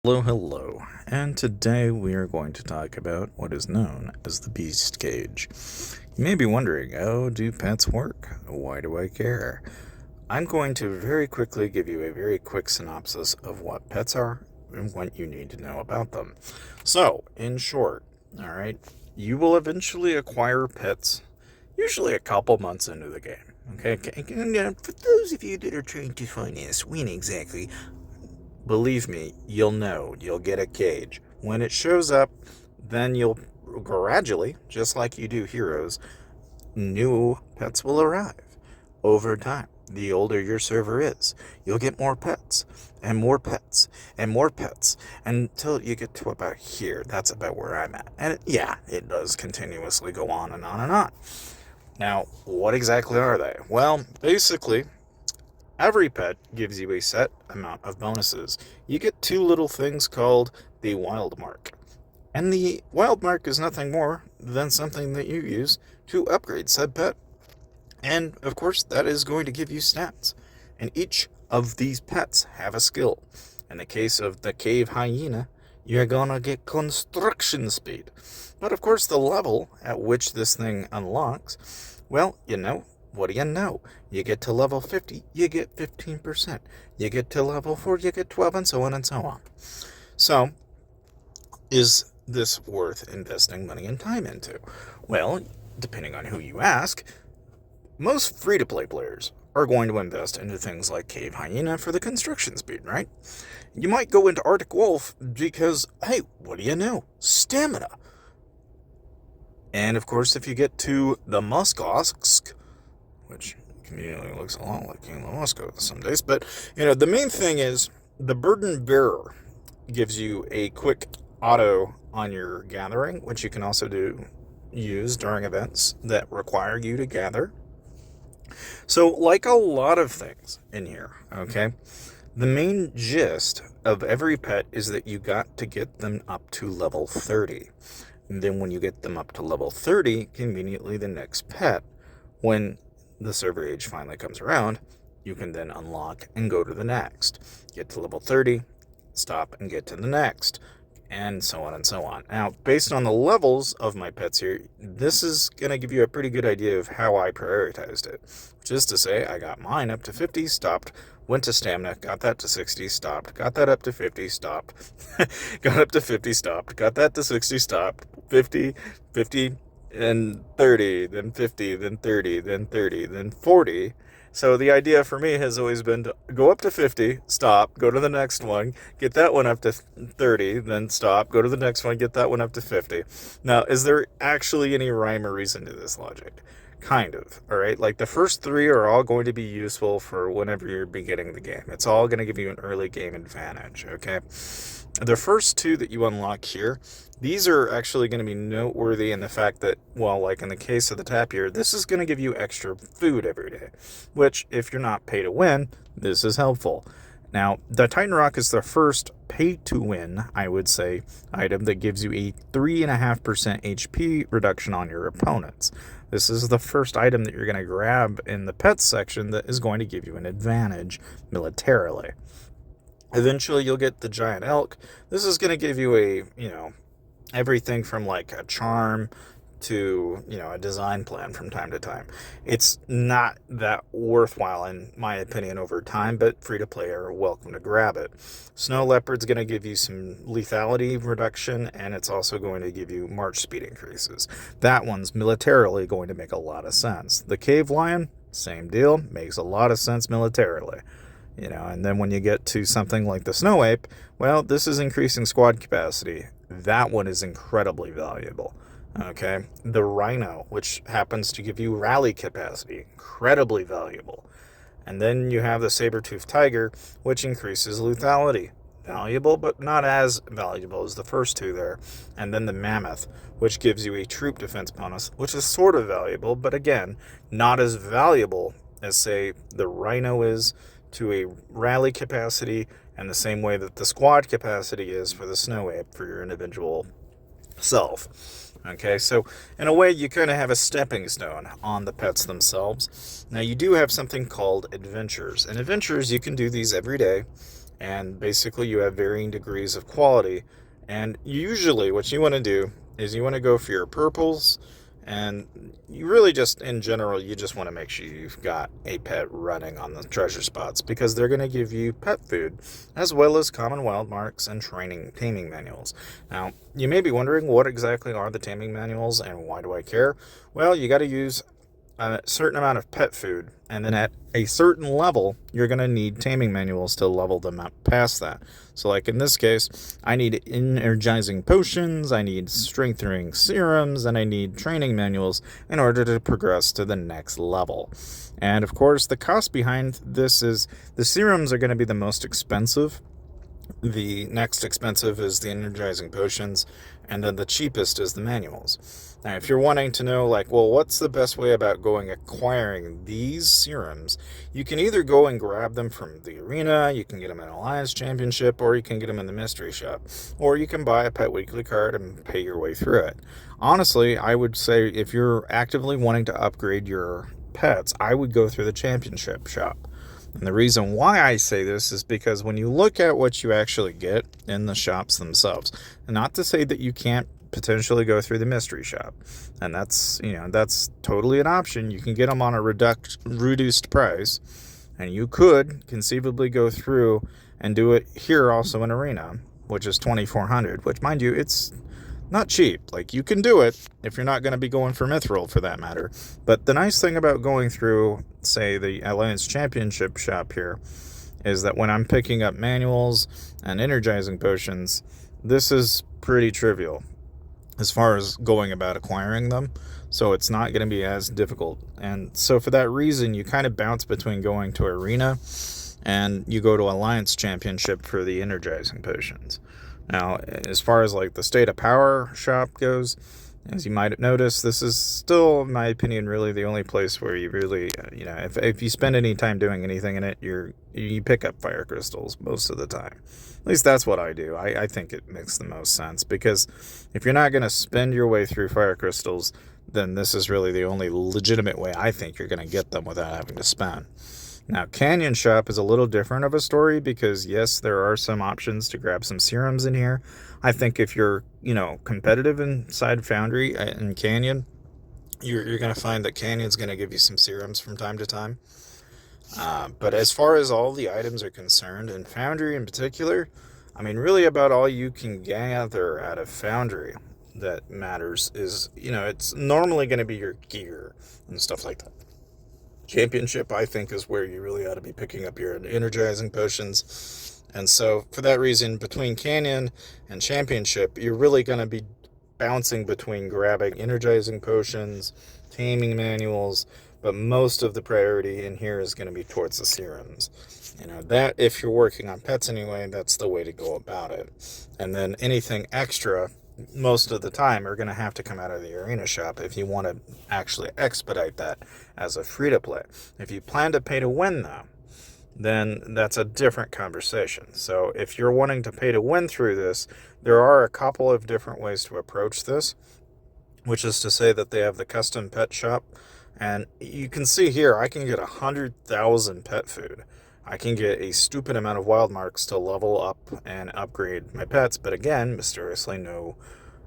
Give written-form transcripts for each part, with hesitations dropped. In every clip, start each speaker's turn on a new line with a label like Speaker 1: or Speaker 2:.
Speaker 1: Hello, and today we are going to talk about what is known as the beast cage. You may be wondering, oh, do pets work? Why do I care? I'm going to very quickly give you a very quick synopsis of what pets are and what you need to know about them. So, in short, alright, you will eventually acquire pets, usually a couple months into the game. Okay, for those of you that are trying to finance when exactly, believe me, you'll know. You'll get a cage. When it shows up, then you'll gradually, just like you do heroes, new pets will arrive over time. The older your server is, you'll get more pets, and more pets, and more pets, until you get to about here. That's about where I'm at. And it does continuously go on and on and on. Now, what exactly are they? Well, basically, every pet gives you a set amount of bonuses. You get two little things called the wild mark. And the wild mark is nothing more than something that you use to upgrade said pet. And of course, that is going to give you stats. And each of these pets have a skill. In the case of the cave hyena, you're gonna get construction speed. But of course, the level at which this thing unlocks, well, what do you know? You get to level 50, you get 15%. You get to level 4, you get 12, and so on and so on. So, is this worth investing money and time into? Well, depending on who you ask, most free-to-play players are going to invest into things like Cave Hyena for the construction speed, right? You might go into Arctic Wolf because, hey, what do you know? Stamina. And of course, if you get to the Muskosk, which conveniently looks a lot like King Lamasco some days, but, the main thing is the Burden Bearer gives you a quick auto on your gathering, which you can also use during events that require you to gather. So, like a lot of things in here, okay, the main gist of every pet is that you got to get them up to level 30. And then when you get them up to level 30, conveniently the next pet, when the server age finally comes around, you can then unlock and go to the next. Get to level 30, stop and get to the next, and so on and so on. Now, based on the levels of my pets here, this is going to give you a pretty good idea of how I prioritized it. Which is to say, I got mine up to 50, stopped, went to stamina, got that to 60, stopped, got that up to 50, stopped, got up to 50, stopped, got that to 60, stopped, 50, 50, and 30, then 50, then 30, then 30, then 40. So the idea for me has always been to go up to 50, stop, go to the next one, get that one up to 30, then stop, go to the next one, get that one up to 50. Now, is there actually any rhyme or reason to this logic? Kind of, all right? Like, the first three are all going to be useful for whenever you're beginning the game. It's all going to give you an early game advantage, okay? The first two that you unlock here, these are actually going to be noteworthy in the fact that, well, like in the case of the tapir, this is going to give you extra food every day, which, if you're not pay to win, this is helpful. Now, the Titan Rock is the first pay-to-win, I would say, item that gives you a 3.5% HP reduction on your opponents. This is the first item that you're going to grab in the pets section that is going to give you an advantage militarily. Eventually, you'll get the Giant Elk. This is going to give you everything from like a charm to, a design plan from time to time. It's not that worthwhile, in my opinion, over time, but free-to-play are welcome to grab it. Snow Leopard's going to give you some lethality reduction, and it's also going to give you march speed increases. That one's militarily going to make a lot of sense. The Cave Lion, same deal, makes a lot of sense militarily. And then when you get to something like the Snow Ape, well, this is increasing squad capacity. That one is incredibly valuable. Okay, the Rhino, which happens to give you rally capacity, incredibly valuable. And then you have the Saber-toothed Tiger, which increases lethality. Valuable, but not as valuable as the first two there. And then the Mammoth, which gives you a troop defense bonus, which is sort of valuable, but again, not as valuable as, say, the Rhino is to a rally capacity, and the same way that the squad capacity is for the Snow Ape for your individual self. Okay, so in a way, you kind of have a stepping stone on the pets themselves. Now, you do have something called adventures. And adventures, you can do these every day, And basically you have varying degrees of quality. And usually what you want to do is you want to go for your purples, and you really just, in general, you just want to make sure you've got a pet running on the treasure spots, because they're going to give you pet food as well as common wild marks and taming manuals. Now, you may be wondering, what exactly are the taming manuals and why do I care? Well, you got to use a certain amount of pet food, and then at a certain level you're going to need taming manuals to level them up past that. So like in this case, I need energizing potions, I need strengthening serums, and I need training manuals in order to progress to the next level. And of course, the cost behind this is the serums are going to be the most expensive. The next expensive is the energizing potions, and then the cheapest is the manuals. Now, if you're wanting to know, like, well, what's the best way about acquiring these serums, you can either go and grab them from the arena, you can get them in Alliance Championship, or you can get them in the mystery shop, or you can buy a Pet Weekly card and pay your way through it. Honestly, I would say if you're actively wanting to upgrade your pets, I would go through the championship shop. And the reason why I say this is because when you look at what you actually get in the shops themselves, and not to say that you can't potentially go through the mystery shop, and that's totally an option. You can get them on a reduced price, and you could conceivably go through and do it here also in arena, which is $2,400, which, mind you, it's not cheap. Like, you can do it if you're not going to be going for mithril, for that matter. But the nice thing about going through, say, the Alliance Championship shop here is that when I'm picking up manuals and energizing potions, this is pretty trivial as far as going about acquiring them. So it's not going to be as difficult. And so for that reason, you kind of bounce between going to arena and you go to Alliance Championship for the energizing potions. Now, as far as like the State of Power shop goes, as you might have noticed, this is still, in my opinion, really the only place where you really, if you spend any time doing anything in it, you pick up fire crystals most of the time. At least that's what I do. I think it makes the most sense, because if you're not going to spend your way through fire crystals, then this is really the only legitimate way I think you're going to get them without having to spend. Now, Canyon Shop is a little different of a story, because yes, there are some options to grab some serums in here. I think if you're, competitive inside Foundry and Canyon, you're going to find that Canyon's going to give you some serums from time to time. But as far as all the items are concerned, and Foundry in particular, I mean, really about all you can gather out of Foundry that matters is, it's normally going to be your gear and stuff like that. Championship, I think, is where you really ought to be picking up your energizing potions. And so for that reason, between Canyon and Championship, you're really going to be bouncing between grabbing energizing potions, taming manuals, but most of the priority in here is going to be towards the serums. That, if you're working on pets anyway, that's the way to go about it. And then anything extra, most of the time, are going to have to come out of the arena shop if you want to actually expedite that as a free-to-play. If you plan to pay to win, though, then that's a different conversation. So if you're wanting to pay to win through this, there are a couple of different ways to approach this, which is to say that they have the custom pet shop, and you can see here I can get 100,000 pet food. I can get a stupid amount of wild marks to level up and upgrade my pets, but again, mysteriously no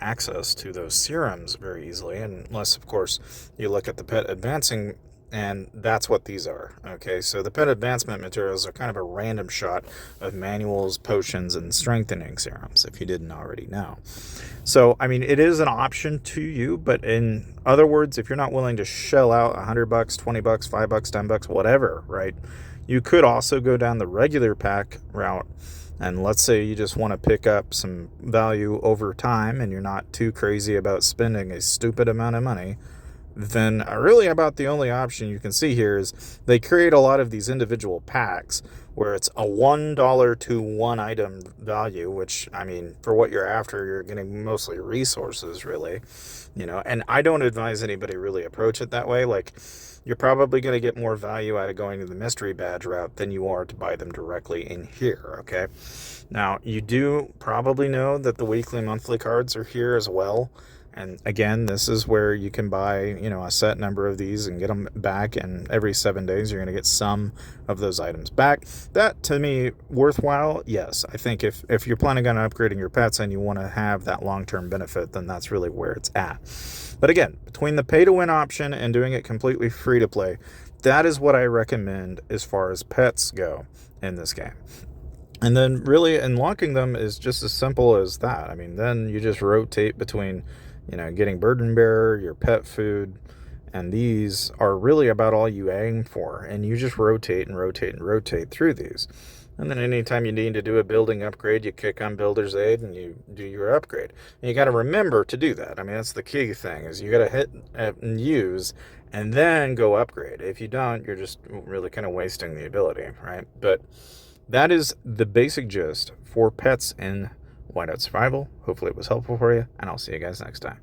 Speaker 1: access to those serums very easily, unless, of course, you look at the pet advancing, and that's what these are. Okay, so the pet advancement materials are kind of a random shot of manuals, potions, and strengthening serums, if you didn't already know. So, I mean, it is an option to you, but in other words, if you're not willing to shell out $100, $20, $5, $10, whatever, right? You could also go down the regular pack route, and let's say you just want to pick up some value over time and you're not too crazy about spending a stupid amount of money, then really about the only option you can see here is they create a lot of these individual packs where it's a $1 to one item value, which, I mean, for what you're after, you're getting mostly resources, really, and I don't advise anybody really approach it that way. Like, you're probably going to get more value out of going to the mystery badge route than you are to buy them directly in here, okay? Now, you do probably know that the weekly, monthly cards are here as well. And again, this is where you can buy, a set number of these and get them back. And every 7 days, you're going to get some of those items back. That, to me, worthwhile. Yes, I think if you're planning on upgrading your pets and you want to have that long-term benefit, then that's really where it's at. But again, between the pay-to-win option and doing it completely free to play, that is what I recommend as far as pets go in this game. And then really unlocking them is just as simple as that. I mean, then you just rotate between, getting burden bearer, your pet food, and these are really about all you aim for. And you just rotate and rotate and rotate through these. And then anytime you need to do a building upgrade, you click on Builder's Aid and you do your upgrade. And you got to remember to do that. I mean, that's the key thing, is you got to hit and use and then go upgrade. If you don't, you're just really kind of wasting the ability, right? But that is the basic gist for pets in Whiteout Survival. Hopefully it was helpful for you, and I'll see you guys next time.